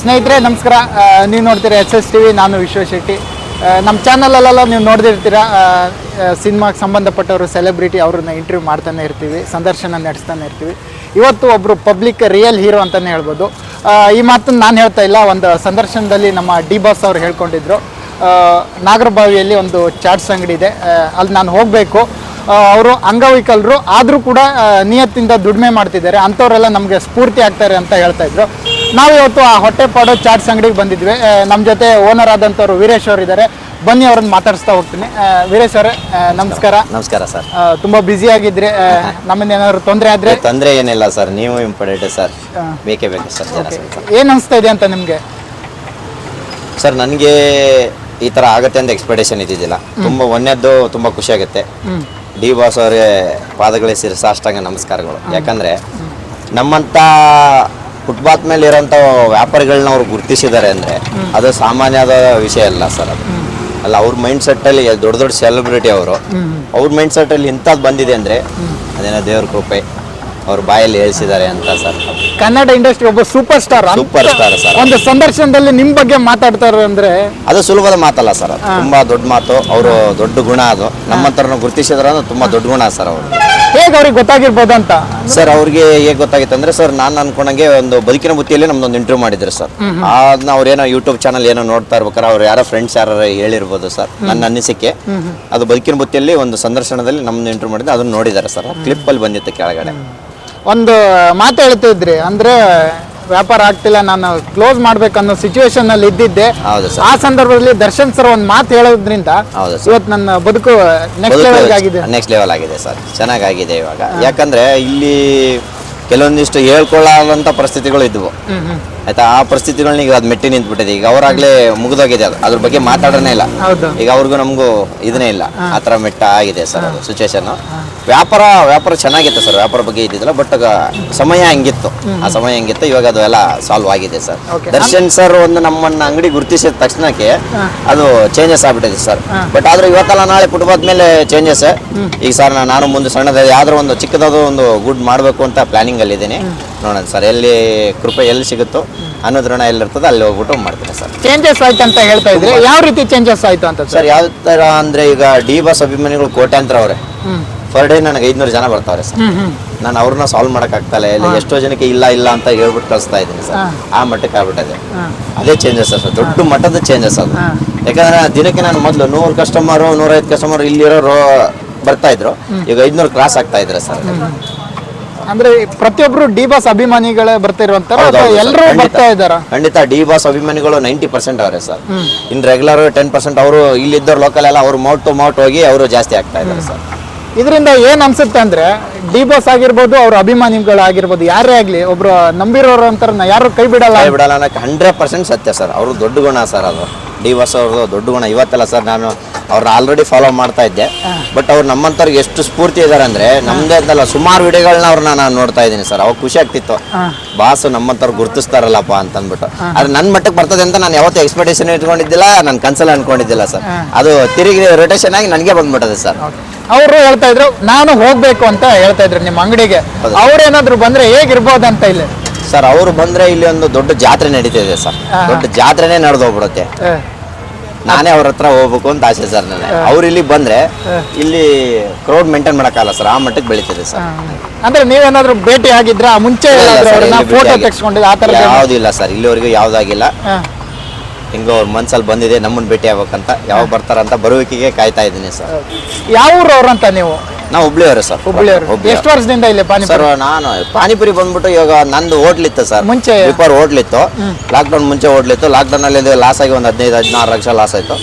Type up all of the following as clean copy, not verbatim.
ಸ್ನೇಹಿತರೆ ನಮಸ್ಕಾರ. ನೀವು ನೋಡ್ತೀರಾ SS TV, ನಾನು ವಿಶ್ವ ಶೆಟ್ಟಿ. ನಮ್ಮ ಚಾನಲಲ್ಲೆಲ್ಲ ನೀವು ನೋಡ್ದಿರ್ತೀರ, ಸಿನಿಮಾಗೆ ಸಂಬಂಧಪಟ್ಟವರು ಸೆಲೆಬ್ರಿಟಿ ಅವ್ರನ್ನ ಇಂಟರ್ವ್ಯೂ ಮಾಡ್ತಾನೆ ಇರ್ತೀವಿ, ಸಂದರ್ಶನ ನಡೆಸ್ತಾನೆ ಇರ್ತೀವಿ. ಇವತ್ತು ಒಬ್ಬರು ಪಬ್ಲಿಕ್ ರಿಯಲ್ ಹೀರೋ ಅಂತಲೇ ಹೇಳ್ಬೋದು. ಈ ಮಾತನ್ನು ನಾನು ಹೇಳ್ತಾ ಇಲ್ಲ, ಒಂದು ಸಂದರ್ಶನದಲ್ಲಿ ನಮ್ಮ ಡಿ ಬಾಸ್ ಅವ್ರು ಹೇಳ್ಕೊಂಡಿದ್ರು. ನಾಗರಬಾವಿಯಲ್ಲಿ ಒಂದು ಚಾಟ್ಸ್ ಅಂಗಡಿ ಇದೆ, ಅಲ್ಲಿ ನಾನು ಹೋಗಬೇಕು. ಅವರು ಅಂಗವಿಕಲರು ಆದರೂ ಕೂಡ ನಿಯತ್ತಿಂದ ದುಡಿಮೆ ಮಾಡ್ತಿದ್ದಾರೆ, ಅಂಥವರೆಲ್ಲ ನಮಗೆ ಸ್ಫೂರ್ತಿ ಆಗ್ತಾರೆ ಅಂತ ಹೇಳ್ತಾ ಇದ್ರು. ನಾವು ಇವತ್ತು ಆ ಹೊಟ್ಟೆಪಾಡು ಚಾಟ್ಸ್ ಅಂಗಡಿಗೆ ಬಂದಿದ್ವಿ. ನಮ್ಮ ಜೊತೆ ಓನರ್ ಆದಂಥವ್ರು ವೀರೇಶ್ ಅವರು ಇದ್ದಾರೆ. ಬನ್ನಿ ಅವ್ರನ್ನ ಮಾತಾಡಿಸ್ತಾ ಹೋಗ್ತೀನಿ. ವೀರೇಶ್ ಅವರೇ ನಮಸ್ಕಾರ. ನಮಸ್ಕಾರ ಸರ್. ತುಂಬ ಬ್ಯುಸಿ ಆಗಿದ್ರೆ ನಮ್ಮನ್ನ ಏನಾದ್ರು ತೊಂದರೆ ಆದರೆ? ತೊಂದರೆ ಏನಿಲ್ಲ ಸರ್, ನೀವು ಇಂಪಾರ್ಟೆಂಟ್ ಸರ್, ಬೇಕೇ ಬೇಕು ಸರ್. ಏನು ಅನಿಸ್ತಾ ಇದೆ ಅಂತ ನಿಮಗೆ? ಸರ್ ನನಗೆ ಈ ಥರ ಆಗುತ್ತೆ ಅಂತ ಎಕ್ಸ್ಪೆಕ್ಟೇಷನ್ ಇದ್ದಿದ್ದಿಲ್ಲ. ತುಂಬ ಒಂದನೇದ್ದು ತುಂಬ ಖುಷಿ ಆಗುತ್ತೆ. ಡಿ ಬಾಸ್ ಅವರೇ ಪಾದಗಳಿಗೆ ಶಿರಸಾಷ್ಟಾಂಗ ನಮಸ್ಕಾರಗಳು. ಯಾಕಂದರೆ ನಮ್ಮಂಥ ಫುಟ್ಪಾತ್ ಮೇಲೆ ಇರೋಂಥ ವ್ಯಾಪಾರಿಗಳನ್ನ ಅವ್ರು ಗುರುತಿಸಿದ್ದಾರೆ ಅಂದರೆ ಅದು ಸಾಮಾನ್ಯದ ವಿಷಯ ಅಲ್ಲ ಸರ್. ಅದು ಅಲ್ಲ, ಅವ್ರ ಮೈಂಡ್ ಸೆಟ್ಟಲ್ಲಿ ದೊಡ್ಡ ದೊಡ್ಡ ಸೆಲೆಬ್ರಿಟಿ ಅವರು, ಅವ್ರ ಮೈಂಡ್ ಸೆಟ್ಟಲ್ಲಿ ಇಂಥದ್ದು ಬಂದಿದೆ ಅಂದರೆ ಅದೇನೋ ದೇವ್ರ ಕೃಪೆ, ಅವ್ರ ಬಾಯಲ್ಲಿ ಹೇಳ್ಸಿದ್ದಾರೆ ಅಂತ ಸರ್. ಕನ್ನಡ ಇಂಡಸ್ಟ್ರಿ ಒಬ್ಬ ಸೂಪರ್ ಸ್ಟಾರ್ ಸರ್. ಒಂದು ಸಂದರ್ಶನದಲ್ಲಿ ನಿಮ್ಮ ಬಗ್ಗೆ ಮಾತಾಡ್ತಾರೆ ಅಂದ್ರೆ ಅದು ಸುಲಭದ ಮಾತಲ್ಲ ಸರ್. ಅದು ತುಂಬಾ ದೊಡ್ಡ ಮಾತು. ಅವರು ದೊಡ್ಡ ಗುಣ, ಅದು ನಮ್ಮಂತರನ್ನು ಗುರುತಿಸಿದ್ರ ತುಂಬಾ ದೊಡ್ಡ ಗುಣ ಸರ್. ಅವರು ಹೇಗೆ ಅವ್ರಿಗೆ ಗೊತ್ತಾಗಿರ್ಬೋದು ಅಂತ ಸರ್? ಅವ್ರಿಗೆ ಹೇಗೆ ಗೊತ್ತಾಗಿತ್ತು ಅಂದ್ರೆ ಸರ್, ನಾನು ಅನ್ಕೊಂಡಂಗೆ ಒಂದು ಬದುಕಿನ ಬುತ್ತಿಯಲ್ಲಿ ನಮ್ದೊಂದು ಇಂಟರ್ವ್ಯೂ ಮಾಡಿದ್ರು ಸರ್. ಅದನ್ನ ಅವ್ರೇನೋ ಯೂಟ್ಯೂಬ್ ಚಾನಲ್ ಏನೋ ನೋಡ್ತಾ ಇರ್ಬೇಕಾರೆ ಅವ್ರು ಯಾರೋ ಫ್ರೆಂಡ್ಸ್ ಯಾರು ಹೇಳಿರ್ಬೋದು ಸರ್. ನನ್ನ ಅನಿಸಿಕೆ ಅದು ಬದುಕಿನ ಬುತ್ತಿಯಲ್ಲಿ ಒಂದು ಸಂದರ್ಶನದಲ್ಲಿ ನಮ್ದು ಇಂಟರ್ವ್ಯೂ ಮಾಡಿದ್ರೆ ಅದನ್ನ ನೋಡಿದ್ದಾರೆ ಸರ್. ಕ್ಲಿಪ್ ಅಲ್ಲಿ ಬಂದಿತ್ತು ಕೆಳಗಡೆ. ಒಂದು ಮಾತು ಹೇಳ್ತಿದ್ರಿ, ಅಂದ್ರೆ ವ್ಯಾಪಾರ ಆಗ್ತಿಲ್ಲ, ನಾನು ಕ್ಲೋಸ್ ಮಾಡ್ಬೇಕನ್ನೋ ಸಿಚುವೇಶನ್ ಅಲ್ಲಿ ಇದ್ದಿದ್ದೆ. ಆ ಸಂದರ್ಭದಲ್ಲಿ ದರ್ಶನ್ ಸರ್ ಒಂದು ಮಾತು ಹೇಳೋದ್ರಿಂದ ಇವತ್ತು ನನ್ನ ಬದುಕು ನೆಕ್ಸ್ಟ್ ಲೆವೆಲ್ ಆಗಿದೆ. ನೆಕ್ಸ್ಟ್ ಲೆವೆಲ್ ಆಗಿದೆ ಸರ್, ಚೆನ್ನಾಗಿದೆ ಇವಾಗ. ಯಾಕಂದ್ರೆ ಇಲ್ಲಿ ಕೆಲವೊಂದಿಷ್ಟು ಹೇಳ್ಕೊಳ್ಳಾದಂಥ ಪರಿಸ್ಥಿತಿಗಳು ಇದ್ವು ಆಯ್ತಾ. ಆ ಪರಿಸ್ಥಿತಿಗಳನ್ನ ಈಗ ಅದು ಮೆಟ್ಟಿ ನಿಂತ್ಬಿಟ್ಟಿದೆ. ಈಗ ಅವರಾಗ್ಲೇ ಮುಗಿದೋಗಿದೆ, ಅದು ಅದ್ರ ಬಗ್ಗೆ ಮಾತಾಡೋನೇ ಇಲ್ಲ. ಈಗ ಅವ್ರಿಗೂ ನಮಗೂ ಇದನ್ನೇ ಇಲ್ಲ, ಆ ಥರ ಮೆಟ್ಟ ಆಗಿದೆ ಸರ್ ಅದು ಸಿಚುವೇಶನ್. ವ್ಯಾಪಾರ ಚೆನ್ನಾಗಿತ್ತು ಸರ್, ವ್ಯಾಪಾರ ಬಗ್ಗೆ ಇದ್ದಿದ್ದಿಲ್ಲ. ಬಟ್ ಸಮಯ ಹಂಗಿತ್ತು, ಆ ಸಮಯ ಹಂಗಿತ್ತು. ಇವಾಗ ಅದು ಎಲ್ಲ ಸಾಲ್ವ್ ಆಗಿದೆ ಸರ್. ದರ್ಶನ್ ಸರ್ ಒಂದು ನಮ್ಮನ್ನ ಅಂಗಡಿ ಗುರುತಿಸಿದ ತಕ್ಷಣಕ್ಕೆ ಅದು ಚೇಂಜಸ್ ಆಗ್ಬಿಟ್ಟಿದೆ ಸರ್. ಬಟ್ ಆದ್ರೆ ಇವತ್ತಲ್ಲ ನಾಳೆ ಫುಟ್ಪಾತ್ ಮೇಲೆ ಚೇಂಜಸ್. ಈಗ ಸರ್ ನಾನು ಮುಂದೆ ಸಣ್ಣದ ಯಾವ್ದಾರ ಒಂದು ಚಿಕ್ಕದಾದ ಒಂದು ಗುಡ್ ಮಾಡಬೇಕು ಅಂತ ಪ್ಲಾನಿಂಗ್ ಅಲ್ಲಿ ಇದ್ದೀನಿ. ನೋಡೋಣ ಸರ್, ಎಲ್ಲಿ ಕೃಪೆ ಎಲ್ಲಿ ಸಿಗುತ್ತೋ ಅನ್ನೋದ್ ಋಣ ಎಲ್ಲಿರ್ತದೆ ಅಲ್ಲಿ ಹೋಗ್ಬಿಟ್ಟು ಮಾಡ್ತೀನಿ ಸರ್. ಚೇಂಜಸ್ ಆಯ್ತು ಅಂತ ಹೇಳ್ತಾ ಇದ್ರೆ ಯಾವ ರೀತಿ ಚೇಂಜಸ್ ಆಯ್ತು ಅಂತ ಸರ್? ಯಾವ ತರ ಅಂದ್ರೆ, ಈಗ ಡಿ ಬಾಸ್ ಅಭಿಮಾನಿಗಳು ಕೋಟ್ಯಾಂತರ ಅವ್ರೆ. ಪರ್ ಡೇ ನನಗೆ 500 ಜನ ಬರ್ತಾವ್ರೆ ಸರ್. ನಾನು ಅವ್ರನ್ನ ಸಾಲ್ವ್ ಮಾಡಕ್ ಆಗ್ತಾಯಿಲ್ಲ. ಇಲ್ಲ ಎಷ್ಟೋ ಜನಕ್ಕೆ ಇಲ್ಲ ಅಂತ ಹೇಳ್ಬಿಟ್ಟು ಕಳಿಸ್ತಾ ಇದ್ದೀನಿ ಸರ್. ಆ ಮಟ್ಟಕ್ಕೆ ಆಗ್ಬಿಟ್ಟಿದೆ. ಅದೇ ಚೇಂಜಸ್ ಸರ್, ದೊಡ್ಡ ಮಟ್ಟದ ಚೇಂಜಸ್ ಅದು. ಯಾಕಂದ್ರೆ ದಿನಕ್ಕೆ ನಾನು ಮೊದಲು 100 ಕಸ್ಟಮರು 150 ಕಸ್ಟಮರ್ ಇಲ್ಲಿರೋ ಬರ್ತಾ ಇದ್ರು, ಈಗ 500 ಕ್ರಾಸ್ ಆಗ್ತಾ ಇದ್ರೆ ಸರ್. ಅಂದ್ರೆ ಪ್ರತಿಯೊಬ್ರು ಡಿ ಬಾಸ್ ಅಭಿಮಾನಿಗಳೇ ಬರ್ತಿರುವಂತ ಎಲ್ಲರೂ ಬರ್ತಾ ಇದಾರ? ಖಂಡಿತ ಡಿ ಬಾಸ್ ಅಭಿಮಾನಿಗಳು 90% ಅವರೇ ಸರ್. ಇನ್ ರೆಗ್ಯುಲರ್ 10% ಅವರು ಇಲ್ಲಿದ್ದವ್ರು ಲೋಕಲ್ ಎಲ್ಲ ಅವ್ರು ಮೌಟ್ ಟು ಮೌಟ್ ಹೋಗಿ ಅವರು ಜಾಸ್ತಿ ಆಗ್ತಾ ಇದ್ದಾರೆ ಸರ್. ಇದರಿಂದ ಏನ್ ಅನ್ಸುತ್ತೆ ಅಂದ್ರೆ, ಡಿ ಬಾಸ್ ಆಗಿರ್ಬೋದು, ಅವ್ರ ಅಭಿಮಾನಿಗಳಾಗಿರ್ಬೋದು, ಯಾರೇ ಆಗ್ಲಿ ಒಬ್ರು ನಂಬಿರೋರು ಅಂತಾರ ಯಾರು ಕೈ ಬಿಡಲ್ಲ ಅನ್ನಕ್ಕೆ 100% ಸತ್ಯ ಸರ್. ಅವ್ರದ್ದು ದೊಡ್ಡ ಗುಣ ಸರ್ ಅದು. ಡಿ ಬಾಸ್ ಅವ್ರದ್ದು ದೊಡ್ಡ ಗುಣ. ಇವತ್ತೆಲ್ಲ ಸರ್ ನಾನು ಅವ್ರನ್ನ ಆಲ್ರೆಡಿ ಫಾಲೋ ಮಾಡ್ತಾ ಇದ್ದೆ. ಬಟ್ ಅವ್ರು ನಮ್ಮಂತವ್ರಿಗೆ ಎಷ್ಟು ಸ್ಫೂರ್ತಿ ಇದಾರೆ ಅಂದ್ರೆ, ನಮ್ದೇ ಅಂತಲ್ಲ ಸುಮಾರು ವಿಡಿಯೋಗಳನ್ನ ಅವ್ರನ್ನ ನಾನು ನೋಡ್ತಾ ಇದ್ದೀನಿ ಸರ್. ಅವಾಗ ಖುಷಿ ಆಗ್ತಿತ್ತು, ಬಾಸ್ ನಮ್ಮಂತವ್ರು ಗುರುತಿಸ್ತಾರಲ್ಲಪ್ಪ ಅಂತ ಅಂದ್ಬಿಟ್ಟು. ಅದು ನನ್ನ ಮಟ್ಟಕ್ಕೆ ಬರ್ತದೆ ಅಂತ ನಾನು ಯಾವತ್ತೂ ಎಕ್ಸ್ಪೆಕ್ಟೇಷನ್ ಇಟ್ಕೊಂಡಿದ್ದಿಲ್ಲ, ನಾನು ಕನ್ಸಲ್ಲಿ ಅನ್ಕೊಂಡಿದ್ದಿಲ್ಲ ಸರ್. ಅದು ತಿರುಗಿ ರೊಟೇಷನ್ ಆಗಿ ನನಗೆ ಬಂದ್ಬಿಟ್ಟದೆ ಸರ್. ಅವರು ಹೇಳ್ತಾ ಇದ್ರು ನಾನು ಹೋಗ್ಬೇಕು ಅಂತ ಹೇಳ್ತಾ ಇದ್ರು ನಿಮ್ಮ ಅಂಗಡಿಗೆ. ಅವ್ರೇನಾದ್ರು ಬಂದ್ರೆ ಹೇಗಿರ್ಬೋದು ಅಂತ ಇಲ್ಲಿ ಸರ್? ಅವರು ಬಂದ್ರೆ ಇಲ್ಲಿ ಒಂದು ದೊಡ್ಡ ಜಾತ್ರೆ ನಡೀತಿದೆ ಸರ್. ದೊಡ್ಡ ಜಾತ್ರೆನೇ ನಡೆದೋಗ್ಬಿಡುತ್ತೆ. ನಾನೇ ಅವ್ರ ಹತ್ರ ಹೋಗ್ಬೇಕು ಅಂತ ಆಸೆ ಸರ್ ನನಗೆ. ಅವ್ರು ಇಲ್ಲಿ ಬಂದ್ರೆ ಇಲ್ಲಿ ಕ್ರೌಡ್ ಮೇಂಟೈನ್ ಮಾಡಕ್ಕಾಗಲ್ಲ ಸರ್, ಆ ಮಟ್ಟಕ್ಕೆ ಬೆಳೀತಿದೆ ಸರ್. ಅಂದ್ರೆ ನೀವೇನಾದ್ರು ಭೇಟಿ ಆಗಿದ್ರ ಮುಂಚೆ ಫೋಟೋ ತೆಗೆಸ್ಕೊಂಡಿದ್ರೆ? ಆ ತರ ಯಾವುದಿಲ್ಲ ಸರ್, ಇಲ್ಲಿವರೆಗೂ ಯಾವ್ದಾಗಿಲ್ಲ. ಹಿಂಗೋ ಅವ್ರ ಮನ್ಸಲ್ಲಿ ಬಂದಿದೆ ನಮ್ಮನ್ನ ಭೇಟಿ ಆಗ್ಬೇಕಂತ. ಯಾವಾಗ ಬರ್ತಾರಂತ ಬರುವಿಕೆಗೆ ಕಾಯ್ತಾ ಇದ್ದೀನಿ ಸರ್. ಯಾವ ಊರವ್ರಂತ ನೀವು? ನಾವು ಹುಬ್ಳಿಯವರು ಸರ್. ಎಷ್ಟು ವರ್ಷದಿಂದ ಇಲ್ಲಿ ಪಾನಿಪುರಿ? ಸರ್ ನಾನು ಪಾನಿಪುರಿ ಬಂದ್ಬಿಟ್ಟು ಇವಾಗ ನಂದು ಹೋಟ್ಲ್ ಇತ್ತು ಸರ್. ಮುಂಚೆ ಬಿಫೋರ್ ಹೋಟ್ಲ್ ಇತ್ತು. ಲಾಕ್ಡೌನ್ ಮುಂಚೆ ಹೋಟ್ಲ್ ಇತ್ತು. ಲಾಕ್ಡೌನ್ ಅಲ್ಲಿ ಲಾಸ್ ಆಗಿ ಒಂದು 15-16 ಲಕ್ಷ ಲಾಸ್ ಆಯ್ತು.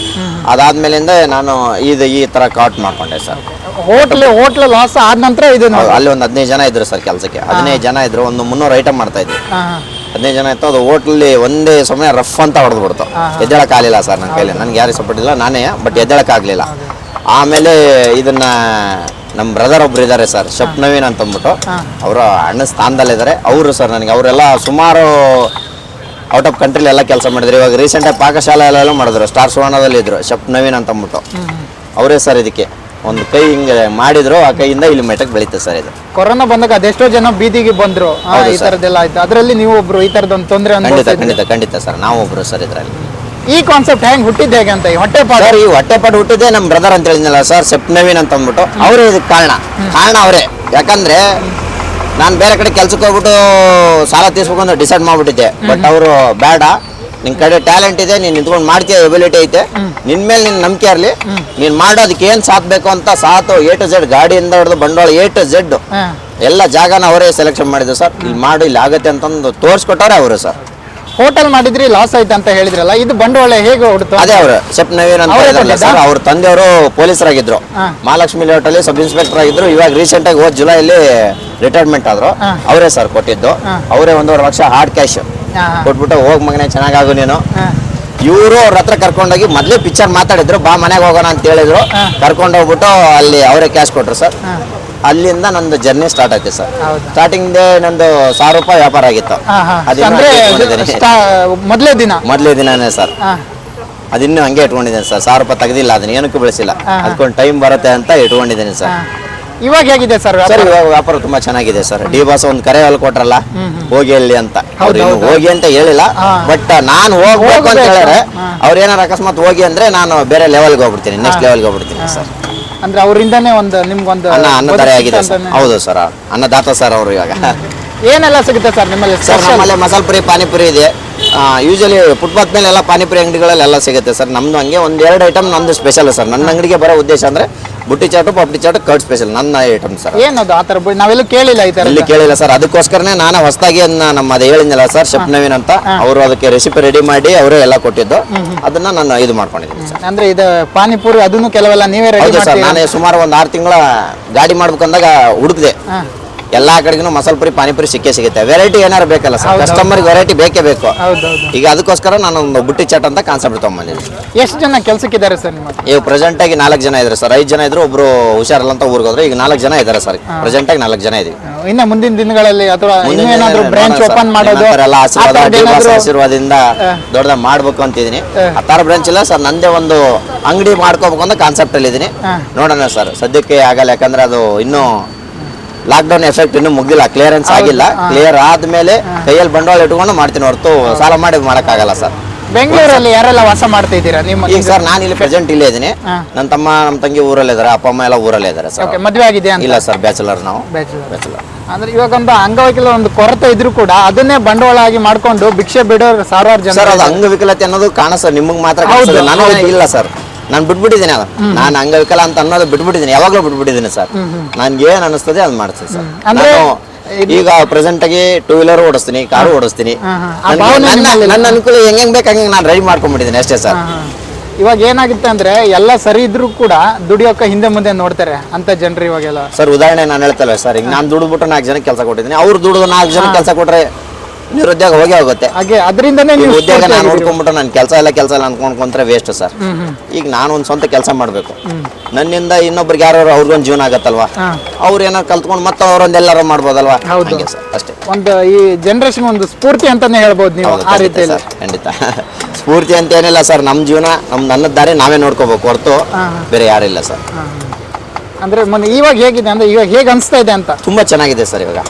ಅದಾದ್ಮೇಲಿಂದ ನಾನು ಈ ತರ ಕಾಟ್ ಮಾಡ್ಕೊಂಡೆ ಸರ್. ಹೋಟ್ಲ್ ಲಾಸ್ ಆದ ನಂತರ ಇದು ಅಲ್ಲಿ ಒಂದು 15 ಜನ ಇದ್ರು ಸರ್ ಕೆಲಸಕ್ಕೆ. 15 ಜನ ಇದ್ರು. ಒಂದು 300 ಐಟಮ್ ಮಾಡ್ತಾ ಇದ್ವಿ. 15 ಜನ ಇತ್ತು. ಅದು ಹೋಟ್ಲಲ್ಲಿ ಒಂದೇ ಸಮಯ ರಫ್ ಅಂತ ಹೊಡೆದು ಬಿಡ್ತು. ಎದ್ದೇಳಕ್ ಆಗಲಿಲ್ಲ ಸರ್ ನನ್ನ ಕೈಲಿ. ನನ್ಗೆ ಯಾರು ಸಪೋರ್ಟ್ ಇಲ್ಲ, ನಾನೇ. ಬಟ್ ಎದ್ದೇಳಕ್ ಆಗ್ಲಿಲ್ಲ. ಆಮೇಲೆ ಇದನ್ನ ನಮ್ಮ ಬ್ರದರ್ ಒಬ್ರು ಇದ್ದಾರೆ ಸರ್, ಶಪ್ ನವೀನ್ ಅಂತ ಅಂದ್ಬಿಟ್ಟು. ಅವರು ಅಣ್ಣ ಸ್ಥಾನದಲ್ಲಿದ್ದಾರೆ ಅವರು ಸರ್. ನನಗೆ ಅವರೆಲ್ಲ ಸುಮಾರು ಔಟ್ ಆಫ್ ಕಂಟ್ರಿಲಿ ಎಲ್ಲ ಕೆಲಸ ಮಾಡಿದ್ರು. ಇವಾಗ ರೀಸೆಂಟಾಗಿ ಪಾಕಶಾಲೆ ಎಲ್ಲ ಮಾಡಿದ್ರು. ಸ್ಟಾರ್ ಸುವರ್ಣದಲ್ಲಿ ಇದ್ರು ಶಪ್ ನವೀನ್ ಅಂತ ಅಂದ್ಬಿಟ್ಟು. ಅವರೇ ಸರ್ ಇದಕ್ಕೆ ಒಂದು ಕೈ ಹಿಂಗೆ ಮಾಡಿದ್ರು, ಆ ಕೈಯಿಂದ ಇಲ್ಲಿ ಮೆಟಕ್ ಬೆಳೀತದೆ ಸರ್ ಇದು. ಕೊರೋನಾ ಬಂದಾಗ ಅದೆಷ್ಟೋ ಜನ ಬೀದಿಗೆ ಬಂದ್ರು ಈ ತರದೆಲ್ಲ ಆಯ್ತು, ಅದರಲ್ಲಿ ನೀವು ಒಬ್ರು ಈ ತರದೊಂದು ತೊಂದರೆ ಖಂಡಿತ ಸರ್, ನಾವು ಒಬ್ರು ಸರ್ ಇದ್ರಲ್ಲಿ. ಈ ಕಾನ್ಸೆಪ್ಟ್ ಹೆಂಗ್ ಹುಟ್ಟಿದ್ದು ಹೇಗೆ ಅಂತ, ಈ ಹೊಟ್ಟೆಪಾಡು? ಸರ್ ಈ ಹೊಟ್ಟೆಪಾಡು ಹುಟ್ಟಿದ್ದೆ ನಮ್ಮ ಬ್ರದರ್ ಅಂತ ಹೇಳಿದ್ನಲ್ಲ ಸರ್, ಸೆಪ್ ನವೀನ್ ಅಂತ ಅಂದ್ಬಿಟ್ಟು ಅವರೇ ಇದಕ್ಕೆ ಕಾರಣ ಅವರೇ. ಯಾಕಂದ್ರೆ ನಾನು ಬೇರೆ ಕಡೆ ಕೆಲ್ಸಕ್ಕೆ ಹೋಗ್ಬಿಟ್ಟು ಸಾಲ ತೀರ್ಸ್ಬೇಕು ಅಂತ ಡಿಸೈಡ್ ಮಾಡ್ಬಿಟ್ಟಿದ್ದೆ. ಬಟ್ ಅವರು ಬೇಡ, ನಿನ್ ಕಡೆ ಟ್ಯಾಲೆಂಟ್ ಇದೆ, ನೀನ್ ನಿಂತ್ಕೊಂಡು ಮಾಡ್ತೀಯ, ಎಬಿಲಿಟಿ ಐತೆ, ನಿನ್ ಮೇಲೆ ನಿನ್ ನಂಬಿಕೆ ಇರಲಿ, ನೀನ್ ಮಾಡೋದಕ್ಕೆ ಏನ್ ಸಾಥ್ ಅಂತ ಸಾತು A to Z, ಗಾಡಿಯಿಂದ ಹಿಡಿದು ಬಂಡವಾಳ A to Z ಎಲ್ಲ ಜಾಗನ ಅವರೇ ಸೆಲೆಕ್ಷನ್ ಮಾಡಿದ್ರು ಸರ್. ಇಲ್ಲಿ ಮಾಡು, ಇಲ್ಲಿ ಆಗತ್ತೆ ಅಂತಂದು ತೋರಿಸ್ಕೊಟ್ಟವ್ರೆ ಅವರು ಸರ್. ಹೋಟೆಲ್ ಮಾಡಿದ್ರಿ, ಲಾಸ್ ಆಯ್ತು ಅಂತ ಹೇಳಿದ್ರಲ್ಲ, ಇದು ಬಂಡವಾಳ ಹೇಗೆ ಹೊಡ್ತು? ಅದೇ ಅವರು ಸೆಪ್ ನವೀನ್ ಅಂತ ಹೇಳಿದ್ರಲ್ಲ ಸರ್, ಅವ್ರ ತಂದೆಯವರು ಪೊಲೀಸರಾಗಿದ್ರು, ಮಹಾಲಕ್ಷ್ಮಿ ಲೇಔಟ್ ಅಲ್ಲಿ ಸಬ್ ಇನ್ಸ್ಪೆಕ್ಟರ್ ಆಗಿದ್ರು. ಇವಾಗ ರೀಸೆಂಟ್ ಆಗಿ ಹೋದ್ ಜುಲೈಲಿ ರಿಟೈರ್ಮೆಂಟ್ ಆದ್ರು. ಅವರೇ ಸರ್ ಕೊಟ್ಟಿದ್ದು, ಅವರೇ 1.5 ಲಕ್ಷ ಹಾರ್ಡ್ ಕ್ಯಾಶ್ ಕೊಟ್ಬಿಟ್ಟು, ಹೋಗ್ ಮಗನೇ ಚೆನ್ನಾಗಾಗು ನೀನು. ಇವರು ಅವ್ರ ಹತ್ರ ಕರ್ಕೊಂಡೋಗಿ ಮೊದ್ಲೇ ಪಿಕ್ಚರ್ ಮಾತಾಡಿದ್ರು, ಬಾ ಮನೆಗೆ ಹೋಗೋಣ ಅಂತ ಹೇಳಿದ್ರು. ಕರ್ಕೊಂಡೋಗ್ಬಿಟ್ಟು ಅಲ್ಲಿ ಅವರೇ ಕ್ಯಾಶ್ ಕೊಟ್ರು ಸರ್. ಅಲ್ಲಿಂದ ನಂದು ಜರ್ನಿ ಸ್ಟಾರ್ಟ್ ಆಯ್ತು ಸರ್. ಸ್ಟಾರ್ಟಿಂಗ್ ನಂದು 1000 ರೂಪಾಯಿ ವ್ಯಾಪಾರ ಆಗಿತ್ತು. ಮೊದಲೇ ದಿನನೇ ಸರ್, ಅದಿನ್ನೂ ಹಂಗೆ ಇಟ್ಕೊಂಡಿದ್ದೇನೆ ಸರ್. 1000 ರೂಪಾಯಿ ತೆಗೆದಿಲ್ಲ, ಅದನ್ನ ಏನಕ್ಕೂ ಬೆಳೆಸಿಲ್ಲ. ಅದಕ್ಕೊಂದು ಟೈಮ್ ಬರುತ್ತೆ ಅಂತ ಇಟ್ಕೊಂಡಿದ್ದೇನೆ ಸರ್. ಇವಾಗ ಹೇಗಿದೆ ಸರ್? ಸರ್ ಇವಾಗ ವ್ಯಾಪಾರ ತುಂಬಾ ಚೆನ್ನಾಗಿದೆ ಸರ್. ಡಿ ಬಾಸ್ ಒಂದು ಕರೆ ಅಲ್ಲಿ ಕೊಟ್ರಲ್ಲ, ಹೋಗಿ ಹೇಳಿ ಅಂತ. ಅವ್ರು ಇನ್ನು ಹೋಗಿ ಅಂತ ಹೇಳಿಲ್ಲ, ಬಟ್ ನಾನು ಹೋಗ್ಬೇಕು ಅಂತ ಹೇಳಿದ್ರೆ ಅವ್ರು ಏನಾರು ಅಕಸ್ಮಾತ್ ಹೋಗಿ ಅಂದ್ರೆ ನಾನು ಬೇರೆ ಲೆವೆಲ್ಗೆ ಹೋಗ್ಬಿಡ್ತೀನಿ, ನೆಕ್ಸ್ಟ್ ಲೆವೆಲ್ಗೆ ಹೋಗ್ಬಿಡ್ತೀನಿ ಸರ್. ಅಂದ್ರೆ ಅವರಿಂದಾನೇ ಒಂದು ನಿಮ್ಗೊಂದು ಅನ್ನದಾರೆ ಆಗಿದೆ ಸರ್. ಹೌದು ಸರ್, ಅನ್ನದಾತ ಸರ್ ಅವರು. ಇವಾಗ ಏನೆಲ್ಲ ಸಿಗುತ್ತೆ ಸರ್ ನಿಮ್ಮಲ್ಲಿ? ಸರ್ ನಮ್ಮಲ್ಲಿ ಮಸಾಲೆ ಪುರಿ, ಪಾನಿಪುರಿ ಇದೆ. ಯೂಶಲಿ ಫುಟ್ಪಾತ್ ಮೇಲೆ ಎಲ್ಲ ಪಾನಿಪುರಿ ಅಂಗಡಿಗಳಲ್ಲಿ ಎಲ್ಲ ಸಿಗುತ್ತೆ ಸರ್. ನಮ್ದು ಹಂಗೆ 1-2 ಐಟಮ್ ನಂದು ಸ್ಪೆಷಲ್ ಸರ್. ನನ್ನ ಅಂಗಡಿಗೆ ಬರೋ ಉದ್ದೇಶ ಅಂದ್ರೆ ಬುಟ್ಟಿ ಚಾಟು, ಪಪ್ಡಿ ಚಾಟು, ಕರ್ಡ್ ಸ್ಪೆಷಲ್ ನನ್ನ ಐಟಮ್ ಸರ್. ಏನದು ಆ ಥರ ನಾವೆಲ್ಲೂ ಕೇಳಿಲ್ಲ, ಈ ಥರ ಇಲ್ಲಿ ಕೇಳಿಲ್ಲ ಸರ್. ಅದಕ್ಕೋಸ್ಕರನೇ ನಾನು ಹೊಸದಾಗಿ ನಮ್ಮ ಅದೇ ಹೇಳಿದ್ನಲ್ಲ ಸರ್, ಶೆಫ್ ನವೀನ್ ಅಂತ, ಅವರು ಅದಕ್ಕೆ ರೆಸಿಪಿ ರೆಡಿ ಮಾಡಿ ಅವರೇ ಎಲ್ಲ ಕೊಟ್ಟಿದ್ದು. ಅದನ್ನ ನಾನು ಇದು ಮಾಡ್ಕೊಂಡಿದ್ದೀನಿ ಸರ್. ಅಂದ್ರೆ ಇದು ಪಾನಿಪುರಿ ಅದನ್ನು ಕೆಲವೆಲ್ಲ ನೀವೇ ರೆಡಿ ಹೌದು ಸರ್. ನಾನೇ ಸುಮಾರು 1-6 ತಿಂಗಳ ಗಾಡಿ ಮಾಡ್ಬೇಕಂದಾಗ ಹುಡುಕ್ದೆ, ಎಲ್ಲಾ ಕಡೆಗೂ ಮಸಾಲೆ ಪುರಿ, ಪಾನಿಪುರಿ ಸಿಗುತ್ತೆ. ವೆರೈಟಿ ಏನಾರು ಬೇಕಲ್ಲ ಸರ್, ಕಸ್ಟಮರ್ಗೆ ವೆರೈಟಿ ಬೇಕೇ ಬೇಕು. ಈಗ ಅದಕ್ಕೋಸ್ಕರ ನಾನು ಒಂದು ಬುಟ್ಟಿ ಚಾಟ್ ಅಂತ ಕಾನ್ಸೆಪ್ಟ್ ತಗೊಂಡ್ಬಂದಿದ್ದೀನಿ. ಎಷ್ಟು ಜನ ಕೆಲಸಕ್ಕಿದ್ದಾರೆ ಸರ್ ನಿಮ್ಮ? ಈಗ ಪ್ರೆಸೆಂಟ್ ಆಗಿ 4 ಜನ ಇದ್ದಾರೆ ಸರ್. 5 ಜನ ಇದ್ರು, ಒಬ್ರು ಹುಷಾರಲ್ಲ ಅಂತ ಊರಿಗೆ ಹೋದ್ರೆ. ಈಗ 4 ಜನ ಇದ್ದಾರೆ ಸರ್. ಪ್ರೆಸೆಂಟ್ ಆಗಿ 4 ಜನ ಇದೀವಿ. ಇನ್ನು ಮುಂದಿನ ದಿನಗಳಲ್ಲಿ ಅಥವಾ ಏನಾದ್ರು ಬ್ರಾಂಚ್ ಓಪನ್ ಮಾಡೋದು, ಆಶೀರ್ವಾದದಿಂದ ದೊಡ್ಡದಾಗಿ ಮಾಡ್ಬೇಕು ಅಂತಿದ್ದೀನಿ. ಆ ತರ ಬ್ರಾಂಚ್ ಇಲ್ಲ ಸರ್, ನಂದೇ ಒಂದು ಅಂಗಡಿ ಮಾಡ್ಕೋಬೇಕು ಅಂತ ಕಾನ್ಸೆಪ್ಟ್ ಅಲ್ಲಿ ಇದೀನಿ. ನೋಡೋಣ ಸರ್, ಸದ್ಯಕ್ಕೆ ಆಗಲ್ಲ. ಯಾಕಂದ್ರೆ ಅದು ಇನ್ನೂ ಲಾಕ್ಡೌನ್ ಎಫೆಕ್ಟ್ ಇನ್ನೂ ಮುಗಿದಿಲ್ಲ, ಕ್ಲಿಯರೆನ್ಸ್ ಆಗಿಲ್ಲ. ಕ್ಲಿಯರ್ ಆದ್ಮೇಲೆ ಕೈಯಲ್ಲಿ ಬಂಡವಾಳ ಇಟ್ಕೊಂಡು ಮಾಡ್ತೀನಿ ಹೊರತು ಸಾಲ ಮಾಡಿ ಮಾಡಕ್ಕಾಗಲ್ಲ ಸರ್. ಬೆಂಗಳೂರಲ್ಲಿ ಯಾರೆಲ್ಲ ವಾಸ ಮಾಡ್ತಾ ಇದ್ದೀರಾ ನಿಮ್ಮ? ಈಗ ಸರ್ ನಾನು ಇಲ್ಲಿ ಪ್ರೆಸೆಂಟ್ ಇಲ್ಲೇ ಇದ್ದೀನಿ. ನನ್ನ ತಮ್ಮ, ನಮ್ಮ ತಂಗಿ ಊರಲ್ಲೇ ಇದ್ದಾರೆ, ಅಪ್ಪ ಅಮ್ಮ ಎಲ್ಲ ಊರಲ್ಲೇ ಇದ್ದಾರೆ ಸರ್. ಮದುವೆ ಆಗಿದೆ? ಇಲ್ಲ ಸರ್, ಬ್ಯಾಚುಲರ್ ನಾವು. ಬ್ಯಾಚುಲರ್ ಅಂದ್ರೆ ಇವಾಗ ಒಂದು ಅಂಗವೈಕಲ್ಯ ಒಂದು ಕೊರತೆ ಇದ್ರೂ ಕೂಡ ಅದನ್ನೇ ಬಂಡವಾಳ ಆಗಿ ಮಾಡ್ಕೊಂಡು ಭಿಕ್ಷೆ ಬಿಡೋರು ಸಾವಿರಾರು ಜನ. ಸರ್ ಅದು ಅಂಗವಿಕಲತೆ ಅನ್ನೋದು ಕಾಣಿಸ್ತದೆ, ನಿಮಗೆ ಮಾತ್ರ ಕಾಣಿಸ್ತದೆ, ನನಗೆ ಇಲ್ಲ ಸರ್. ನಾನು ಬಿಟ್ಬಿಟ್ಟಿದ್ದೀನಿ ಅದು. ನಾನು ಅಂಗವಿಕಲ ಅಂತ ಅನ್ನೋದು ಬಿಟ್ಬಿಟ್ಟಿದ್ದೀನಿ, ಯಾವಾಗಲೂ ಬಿಟ್ಬಿಟ್ಟಿದ್ದೀನಿ ಸರ್. ನನ್ಗೆ ಏನ್ ಅನಿಸ್ತದೆ ಅದು ಮಾಡ್ತೀನಿ ಸರ್. ನಾನು ಈಗ ಪ್ರೆಸೆಂಟ್ ಆಗಿ 2 ವೀಲರ್ ಓಡಿಸ್ತೀನಿ, ಕಾರು ಓಡಿಸ್ತೀನಿ. ನನ್ನ ಅನುಕೂಲ ಹೆಂಗ್ ಬೇಕು ಹಂಗೆ ನಾನು ರೆಡಿ ಮಾಡ್ಕೊಂಡ್ಬಿಟ್ಟಿದ್ದೀನಿ ಅಷ್ಟೇ ಸರ್. ಇವಾಗ ಏನಾಗುತ್ತೆ ಅಂದ್ರೆ ಎಲ್ಲ ಸರಿ ಇದ್ರು ಕೂಡ ದುಡಿಯೋಕೆ ಹಿಂದೆ ಮುಂದೆ ನೋಡ್ತಾರೆ ಅಂತ ಜನರು ಇವಾಗೆಲ್ಲ. ಸರ್ ಉದಾಹರಣೆ ನಾನು ಹೇಳ್ತಲ್ಲ ಸರ್, ಈಗ ನಾನು ದುಡ್ಬಿಟ್ಟು 4 ಜನಕ್ಕೆ ಕೆಲಸ ಕೊಟ್ಟಿದ್ದೀನಿ, ಅವ್ರು ದುಡಿದು 4 ಜನಕ್ಕೆ ಕೆಲಸ ಕೊಟ್ರೆ ನಿರುದ್ಯೋಗ ಹೋಗೇ ಹೋಗುತ್ತೆ. ಹಾಗೆ ಅದರಿಂದನೇ ನೀವು ಉದ್ಯೋಗ ನಾನು ನೋಡ್ಕೊಂಡ್ಬಿಟ್ಟು ನನ್ನ ಕೆಲಸ ಇಲ್ಲ ಅನ್ಕೊಂಡ್ಕೊಂಡ್ರೆ ವೇಸ್ಟ್ ಸರ್. ಈಗ ನಾನು ಒಂದು ಸ್ವಂತ ಕೆಲಸ ಮಾಡಬೇಕು, ನನ್ನಿಂದ ಇನ್ನೊಬ್ರಿಗೆ ಯಾರು ಅವ್ರಿಗೊಂದು ಜೀವನ ಆಗತ್ತಲ್ವಾ, ಅವ್ರು ಏನಾರು ಕಲ್ತ್ಕೊಂಡು ಮತ್ತೆ ಅವರೊಂದೆಲ್ಲಾರು ಮಾಡ್ಬೋದಲ್ವಾ. ಹೌದು ಸರ್, ಅಷ್ಟೇ. ಒಂದು ಈ ಜನರೇಷನ್ ಒಂದು ಸ್ಫೂರ್ತಿ ಅಂತಾನೆ ಹೇಳ್ಬೋದು ನೀವು ಆ ರೀತಿ. ಖಂಡಿತ ಸ್ಫೂರ್ತಿ ಅಂತ ಏನಿಲ್ಲ ಸರ್, ನಮ್ಮ ಜೀವನ ನನ್ನ ದಾರಿ ನಾವೇ ನೋಡ್ಕೋಬೇಕು ಹೊರತು ಬೇರೆ ಯಾರಿಲ್ಲ ಸರ್. ಅಂದ್ರೆ ಇವಾಗ ಹೇಗಿದೆ ಅಂದ್ರೆ ಇವಾಗ ಹೇಗೆ ಅನಿಸ್ತಾ ಇದೆ ಅಂತ? ತುಂಬಾ ಚೆನ್ನಾಗಿದೆ ಸರ್, ಇವಾಗ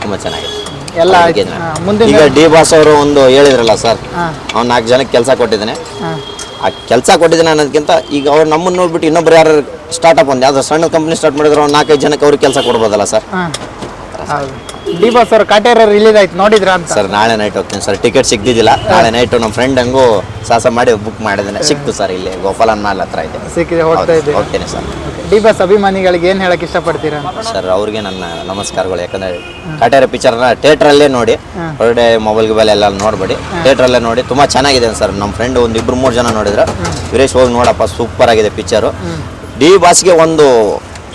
ತುಂಬಾ ಚೆನ್ನಾಗಿದೆ ಎಲ್ಲ. ಈಗ ಡಿ ಬಾಸ್ ಅವರು ಒಂದು ಹೇಳಿದ್ರಲ್ಲ ಸರ್, ಅವ್ನು 4 ಜನಕ್ಕೆ ಕೆಲಸ ಕೊಟ್ಟಿದ್ದಾನೆ. ಆ ಕೆಲಸ ಕೊಟ್ಟಿದ್ದಾನೆ ಅನ್ನೋದಕ್ಕಿಂತ ಈಗ ಅವ್ರು ನಮ್ಮನ್ನು ನೋಡ್ಬಿಟ್ಟು ಇನ್ನೊಬ್ರು ಯಾರು ಸ್ಟಾರ್ಟ್ಅಪ್ ಒಂದು ಯಾವ್ದು ಸಣ್ಣ ಕಂಪ್ನಿ ಸ್ಟಾರ್ಟ್ ಮಾಡಿದ್ರು, 4-5 ಜನಕ್ಕೆ ಅವ್ರಿಗೆ ಕೆಲಸ ಕೊಡ್ಬೋದಲ್ಲ ಸರ್. ಡಿ ಬಾಸ್ ಅವ್ರ ಕಾಟೇರ ರಿಲೀಸ್ ಆಯ್ತು, ನೋಡಿದ್ರ ಅಂತ? ಸರ್ ನಾಳೆ ನೈಟ್ ಹೋಗ್ತೀನಿ ಸರ್, ಟಿಕೆಟ್ ಸಿಗ್ದಿದ್ದಿಲ್ಲ. ನಾಳೆ ನೈಟ್ ನಮ್ಮ ಫ್ರೆಂಡ್ ಹಂಗೂ ಸಾಹಸ ಮಾಡಿ ಬುಕ್ ಮಾಡಿದ್ದೇನೆ, ಸಿಕ್ತು ಸರ್. ಇಲ್ಲಿ ಗೋಪಾಲನ್ ಮಾಲ್ ಹತ್ರ ಇದೆ, ಸಿಕ್ಕಿದೆ, ಹೋಗ್ತಾ ಇದೆ. ಹೋಗ್ತೇನೆ ಸರ್. ಡಿ ಬಾಸ್ ಅಭಿಮಾನಿಗಳಿಗೆ ಏನ್ ಹೇಳಕ್ ಇಷ್ಟಪಡ್ತೀರಾ ಸರ್? ಅವ್ರಿಗೆ ನನ್ನ ನಮಸ್ಕಾರಗಳು. ಯಾಕಂದ್ರೆ ಕಾಟೇರ ಪಿಕ್ಚರ್ನ ಥಿಯೇಟ್ರಲ್ಲೇ ನೋಡಿ, ಹೊರಗಡೆ ಮೊಬೈಲ್ ಗಿಬೈಲ್ ಎಲ್ಲ ನೋಡ್ಬೇಡಿ, ಥಿಯೇಟ್ರಲ್ಲೇ ನೋಡಿ. ತುಂಬಾ ಚೆನ್ನಾಗಿದೆ ಸರ್. ನಮ್ಮ ಫ್ರೆಂಡ್ 1-2-3 ಜನ ನೋಡಿದ್ರು, ವೀರೇಶ್ ಹೋಗಿ ನೋಡಪ್ಪ ಸೂಪರ್ ಆಗಿದೆ ಪಿಕ್ಚರು. ಡಿ ಬಾಸ್ಗೆ ಒಂದು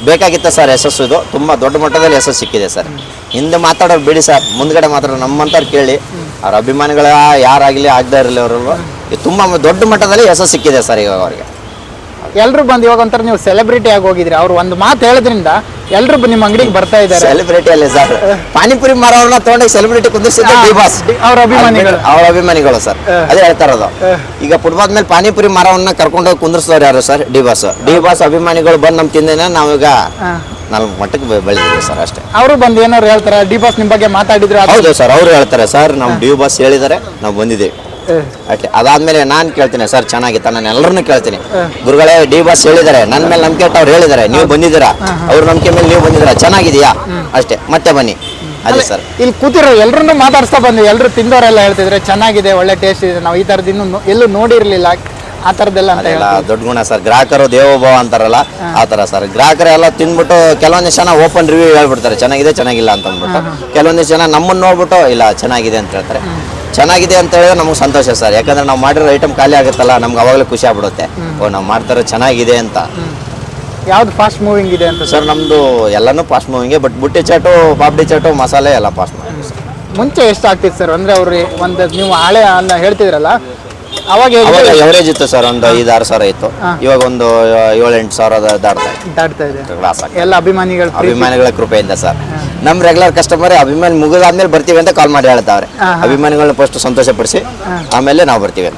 ಬೇಕಾಗಿತ್ತ ಸರ್ ಯಶಸ್ಸು, ಇದು ತುಂಬ ದೊಡ್ಡ ಮಟ್ಟದಲ್ಲಿ ಯಶಸ್ಸು ಸಿಕ್ಕಿದೆ ಸರ್. ಹಿಂದೆ ಮಾತಾಡೋರು ಬಿಡಿ ಸರ್, ಮುಂದ್ಗಡೆ ಮಾತಾಡೋರು ನಮ್ಮಂತವ್ರು ಕೇಳಿ, ಅವ್ರ ಅಭಿಮಾನಿಗಳ ಯಾರಾಗಲಿ ಆಗದೇ ಇರಲಿ ಅವರು ತುಂಬ ದೊಡ್ಡ ಮಟ್ಟದಲ್ಲಿ ಯಶಸ್ಸು ಸಿಕ್ಕಿದೆ ಸರ್ ಈಗ ಅವ್ರಿಗೆ. ಎಲ್ರು ಬಂದು ಇವಾಗ ಒಂಥರ ನೀವು ಸೆಲೆಬ್ರಿಟಿ ಆಗಿ ಹೋಗಿದ್ರಿ, ಅವ್ರು ಒಂದು ಮಾತು ಹೇಳೋದ್ರಿಂದ ಎಲ್ರು ನಿಮ್ಮ ಅಂಗಡಿಗೆ ಬರ್ತಾ ಇದ್ದಾರೆ. ಸೆಲೆಬ್ರಿಟಿ ಅಲ್ಲೇ ಸರ್, ಪಾನಿಪುರಿ ಮಾರೋರ್ನ ತಗೊಂಡೋಗಿ ಸೆಲೆಬ್ರಿಟಿ ಕುಂದಿಸಿದ ಡಿ ಬಾಸ್, ಅವ್ರ ಅಭಿಮಾನಿಗಳು ಸರ್. ಅದೇ ಹೇಳ್ತಾ ಇರೋದು. ಈಗ ಫುಟ್ಪಾತ್ ಮೇಲೆ ಪಾನಿಪುರಿ ಮಾರವನ್ನ ಕರ್ಕೊಂಡೋಗಿ ಕುಂದಿಸಿದವ್ರು ಯಾರು sir? D boss. D boss ಅಭಿಮಾನಿಗಳು ಬಂದು ನಮ್ಮ ತಿಂದೇನೆ ನಾವೀಗ ನಾಲ್ಕು ಮಟ್ಟಕ್ಕೆ ಬೆಳೆದಿದ್ದೀವಿ ಸರ್ ಅಷ್ಟೇ. ಅವರು ಬಂದು ಏನಾದ್ರು ಹೇಳ್ತಾರೆ ಡಿ ಬಾಸ್ ನಿಮ್ಮ ಬಗ್ಗೆ ಮಾತಾಡಿದ್ರು ಹೌದು ಸರ್, ಅವರು ಹೇಳ್ತಾರೆ ಸರ್ ನಮ್ಮ ಡಿ ಬಾಸ್ ಹೇಳಿದ್ದಾರೆ ನಾವು ಬಂದಿದ್ದೀವಿ ಅಷ್ಟೇ. ಅದಾದ್ಮೇಲೆ ನಾನು ಕೇಳ್ತೀನಿ ಸರ್ ಚೆನ್ನಾಗಿತ್ತ, ನಾನು ಎಲ್ಲರನ್ನೂ ಕೇಳ್ತೀನಿ ಗುರುಗಳೇ ಡಿ ಬಾಸ್ ಹೇಳಿದ್ದಾರೆ, ನನ್ನ ಮೇಲೆ ನಂಬಿಕೆ ಇಟ್ಟು ಅವ್ರು ಹೇಳಿದ್ದಾರೆ, ನೀವು ಬಂದಿದ್ದೀರಾ, ಅವ್ರ ನಂಬಿಕೆ ಮೇಲೆ ನೀವು ಬಂದಿದ್ದೀರಾ, ಚೆನ್ನಾಗಿದೆಯಾ ಅಷ್ಟೇ, ಮತ್ತೆ ಬನ್ನಿ ಅದೇ ಸರ್. ಇಲ್ಲಿ ಕೂತಿರೋ ಎಲ್ಲರನ್ನೂ ಮಾತಾಡ್ಸ್ತಾ ಬಂದು ಎಲ್ಲರೂ ತಿಂದವರೆಲ್ಲ ಹೇಳ್ತಿದ್ರೆ ಚೆನ್ನಾಗಿದೆ, ಒಳ್ಳೆ ಟೇಸ್ಟ್ ಇದೆ, ನಾವು ಈ ಥರದ್ದು ಇನ್ನೂ ಎಲ್ಲೂ ನೋಡಿರ್ಲಿಲ್ಲ ಆ ಥರದ್ದೆಲ್ಲ ಅಂತ ಅದೆಲ್ಲ ದೊಡ್ಡ ಗುಣ ಸರ್. ಗ್ರಾಹಕರು ದೇವೋಭವ ಅಂತಾರಲ್ಲ ಆ ಥರ ಸರ್. ಗ್ರಾಹಕರೆಲ್ಲ ತಿಂದ್ಬಿಟ್ಟು ಕೆಲವೊಂದಿಷ್ಟು ಜನ ಓಪನ್ ರಿವ್ಯೂ ಹೇಳ್ಬಿಡ್ತಾರೆ ಚೆನ್ನಾಗಿದೆ ಚೆನ್ನಾಗಿಲ್ಲ ಅಂತ ಅಂದ್ಬಿಟ್ಟು. ಕೆಲವೊಂದಿಷ್ಟು ಜನ ನಮ್ಮನ್ನು ನೋಡ್ಬಿಟ್ಟು ಇಲ್ಲ ಚೆನ್ನಾಗಿದೆ ಅಂತ ಹೇಳ್ತಾರೆ. ಚೆನ್ನಾಗಿದೆ ಅಂತ ಹೇಳಿದ್ರೆ ನಮಗೆ ಸಂತೋಷ ಸರ್, ಯಾಕಂದ್ರೆ ನಾವು ಮಾಡಿರೋ ಐಟಮ್ ಖಾಲಿ ಆಗುತ್ತಲ್ಲ, ನಮ್ಗೆ ಅವಾಗಲೇ ಖುಷಿ ಆಗ್ಬಿಡುತ್ತೆ. ಓ ನಾವು ಮಾಡ್ತಾರೆ ಚೆನ್ನಾಗಿದೆ ಅಂತ. ಯಾವ್ದು ಫಾಸ್ಟ್ ಮೂವಿಂಗ್ ಇದೆ ಅಂತ ಸರ್? ನಮ್ಮದು ಎಲ್ಲನೂ ಫಾಸ್ಟ್ ಮೂವಿಂಗೆ, ಬಟ್ ಬುಟ್ಟಿ ಚಾಟು, ಪಾಪಡಿ ಚಾಟು, ಮಸಾಲೆ ಎಲ್ಲ ಫಾಸ್ಟ್ ಮೂವಿಂಗ್ ಸರ್. ಮುಂಚೆ ಎಷ್ಟು ಆಗ್ತಿತ್ತು ಸರ್? ಅಂದರೆ ಅವ್ರು ಒಂದು ನೀವು ಹಳೆ ಅನ್ನ ಹೇಳ್ತಿದ್ರಲ್ಲ, ಅವಾಗ ಎವರೇಜ್ ಇತ್ತು ಸರ್, ಒಂದು 5-6 ಸಾವಿರ ಇತ್ತು. ಇವಾಗ ಒಂದು 7-8 ಸಾವಿರ ದಾಟ್ತಾ ಇದೆ. ಕ್ಲಾಸ್ ಎಲ್ಲ ಅಭಿಮಾನಿಗಳ ಕೃಪೆಯಿಂದ ಸರ್. ನಮ್ಮ ರೆಗ್ಯುಲರ್ ಕಸ್ಟಮರ್ ಅಭಿಮಾನಿ ಮುಗಿದಾದ್ಮೇಲೆ ಬರ್ತೀವಿ ಅಂತ ಕಾಲ್ ಮಾಡಿ ಹೇಳ್ತಾವ್ರೆ. ಅಭಿಮಾನಿಗಳನ್ನ ಫಸ್ಟ್ ಸಂತೋಷ ಪಡಿಸಿ ಆಮೇಲೆ ನಾವು ಬರ್ತೀವಿ.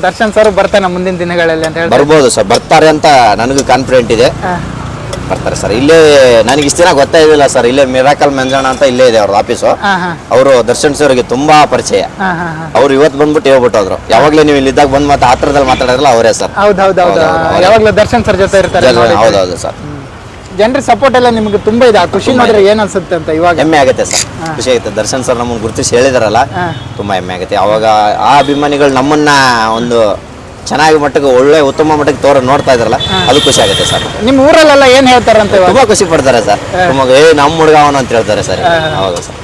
ದರ್ಶನ್ ಸರ್ ಬರ್ತಾನೆ ಮುಂದಿನ ದಿನಗಳಲ್ಲಿ ಅಂತ ಹೇಳಿ ಬರ್ಬೋದು ಸರ್, ಬರ್ತಾರೆ ಅಂತ ನನಗೂ ಕಾನ್ಫಿಡೆಂಟ್ ಇದೆ. ಬರ್ತಾರೆ ಸರ್. ಇಲ್ಲೇ ನನಗೆ ಇಷ್ಟು ದಿನ ಗೊತ್ತೇ ಇರಲಿಲ್ಲ ಸರ್, ಇಲ್ಲೇ ಮಿರಾಕಲ್ ಮಂಜಣ್ಣ ಅಂತ ಇಲ್ಲೇ ಇದೆ ಅವ್ರ ಆಫೀಸು. ಅವರು ದರ್ಶನ್ ಸರ್ಗೆ ತುಂಬಾ ಪರಿಚಯ. ಅವ್ರು ಇವತ್ತು ಬಂದ್ಬಿಟ್ಟು ಹೇಳ್ಬಿಟ್ಟು ಹೋದ್ರು, ಯಾವಾಗಲೂ ನೀವು ಇಲ್ಲಿದ್ದಾಗ ಬಂದು ಮತ್ತೆ ಆ ಥರದಲ್ಲಿ ಮಾತಾಡೋದ್ರಲ್ಲ ಅವರೇ ಸರ್. ಹೌದೌದು, ಯಾವಾಗಲೂ ದರ್ಶನ್ ಸರ್ ಜೊತೆ ಇರ್ತಾರೆ. ಹೌದೌದು ಸರ್. ಜನರ ಸಪೋರ್ಟ್ ಎಲ್ಲ ನಿಮ್ಗೆ ತುಂಬಾ ಇದೆ, ಖುಷಿ ನೋಡಿದ್ರೆ ಏನ್ ಅನ್ಸುತ್ತೆ ಅಂತ ಇವಾಗ ಹೆಮ್ಮೆ ಆಗುತ್ತೆ ಸರ್, ಖುಷಿ ಆಗುತ್ತೆ. ದರ್ಶನ್ ಸರ್ ನಮ್ಮನ್ನು ಗುರುತಿಸಿ ಹೇಳಿದಾರಲ್ಲ, ತುಂಬಾ ಹೆಮ್ಮೆ ಆಗುತ್ತೆ. ಅವಾಗ ಆ ಅಭಿಮಾನಿಗಳು ನಮ್ಮನ್ನ ಒಂದು ಚೆನ್ನಾಗಿ ಮಟ್ಟಕ್ಕೆ ಒಳ್ಳೆ ಉತ್ತಮ ಮಟ್ಟಕ್ಕೆ ನೋಡ್ತಾ ಇದ್ರಲ್ಲ, ಅದು ಖುಷಿ ಆಗುತ್ತೆ ಸರ್. ನಿಮ್ಮ ಊರಲ್ಲೆಲ್ಲ ಏನ್ ಹೇಳ್ತಾರಂತೆ? ತುಂಬಾ ಖುಷಿ ಪಡ್ತಾರೆ ಸರ್. ತುಂಬಾ ನಮ್ಮ ಹುಡುಗ ಅವನು ಅಂತ ಹೇಳ್ತಾರೆ ಸರ್. ಹೌದು ಸರ್.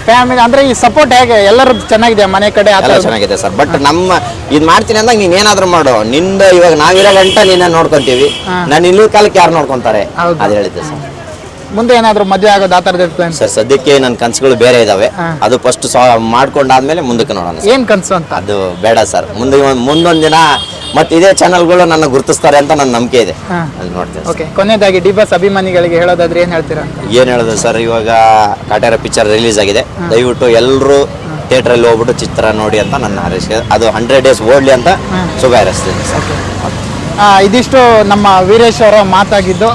ಫ್ಯಾಮಿಲಿ ಅಂದ್ರೆ ಈ ಸಪೋರ್ಟ್ ಹೇಗೆ ಎಲ್ಲರೂ ಚೆನ್ನಾಗಿದೆ ಮನೆ ಕಡೆ? ಎಲ್ಲ ಚೆನ್ನಾಗಿದೆ ಸರ್. ಬಟ್ ನಮ್ಮ ಇದು ಮಾಡ್ತೀನಿ ಅಂದಾಗ ನೀನ್ ಏನಾದ್ರು ಮಾಡು, ನಿಂದ ಇವಾಗ ನಾವಿರೋ ಗಂಟ ನಿನ್ನ ನೋಡ್ಕೊಂತೀವಿ, ನಾನು ಇಲ್ಲಿ ಕಾಲಕ್ಕೆ ಯಾರು ನೋಡ್ಕೊಂತಾರೆ ಅದು ಹೇಳಿದ್ದೆ ಸರ್. ಮುಂದೆ ಏನಾದ್ರು ಮದುವೆ ಆಗೋದು ಆ ಥರದ್ದು ಇರ್ತದೆ ಸರ್? ಸದ್ಯಕ್ಕೆ ನನ್ನ ಕನಸುಗಳು ಬೇರೆ ಇದಾವೆ, ಅದು ಫಸ್ಟ್ ಮಾಡ್ಕೊಂಡಾದ್ಮೇಲೆ ಮುಂದಕ್ಕೆ ನೋಡೋಣ. ಏನ್ ಕನಸು ಅಂತ? ಅದು ಬೇಡ ಸರ್. ಮುಂದೊಂದು ದಿನ ಮತ್ತೆ ಇದೇ ಚಾನಲ್ಗಳು ನನ್ನ ಗುರುತಿಸ್ತಾರೆ ಅಂತ ನನ್ನ ನಂಬಿಕೆ ಇದೆ, ಅದು ನೋಡ್ತೀನಿ. ಓಕೆ, ಕೊನೆಯದಾಗಿ ಡಿ ಬಾಸ್ ಅಭಿಮಾನಿಗಳಿಗೆ ಹೇಳೋದಾದ್ರೆ ಏನ್ ಹೇಳ್ತೀರಾ? ಏನ್ ಹೇಳೋದು ಸರ್, ಇವಾಗ ಕಾಟೇರ ಪಿಕ್ಚರ್ ರಿಲೀಸ್ ಆಗಿದೆ, ದಯವಿಟ್ಟು ಎಲ್ಲರೂ ಥಿಯೇಟ್ರಲ್ಲಿ ಹೋಗ್ಬಿಟ್ಟು ಚಿತ್ರ ನೋಡಿ ಅಂತ ನನ್ನ ಹಾರೈಕೆ. ಅದು 100 days ಓಡ್ಲಿ ಅಂತ ಶುಭ ಹಾರೈಸ್ತೀನಿ ಸರ್. ಇದಿಷ್ಟು ನಮ್ಮ ವೀರೇಶ್ ಅವರ ಮಾತಾಗಿದ್ದು.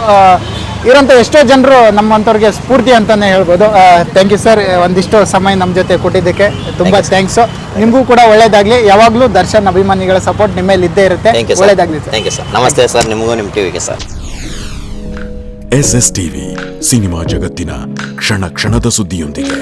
ಇರೋಂಥ ಎಷ್ಟೋ ಜನರು ನಮ್ಮಂಥವ್ರಿಗೆ ಸ್ಫೂರ್ತಿ ಅಂತಾನೆ ಹೇಳ್ಬೋದು. ಥ್ಯಾಂಕ್ ಯು ಸರ್, ಒಂದಿಷ್ಟು ಸಮಯ ನಮ್ಮ ಜೊತೆ ಕೊಟ್ಟಿದ್ದಕ್ಕೆ ತುಂಬ ಥ್ಯಾಂಕ್ಸು. ನಿಮಗೂ ಕೂಡ ಒಳ್ಳೇದಾಗಲಿ. ಯಾವಾಗಲೂ ದರ್ಶನ್ ಅಭಿಮಾನಿಗಳ ಸಪೋರ್ಟ್ ನಿಮ್ಮ ಮೇಲೆ ಇದ್ದೇ ಇರುತ್ತೆ. ಒಳ್ಳೇದಾಗಲಿ ಸರ್. Thank you sir. ನಮಸ್ತೆ ಸರ್, ನಿಮಗೂ ನಿಮ್ಮ ಟಿವಿಗೆ ಸರ್. SS ಟಿವಿ, ಸಿನಿಮಾ ಜಗತ್ತಿನ ಕ್ಷಣ ಕ್ಷಣದ ಸುದ್ದಿಯೊಂದಿಗೆ.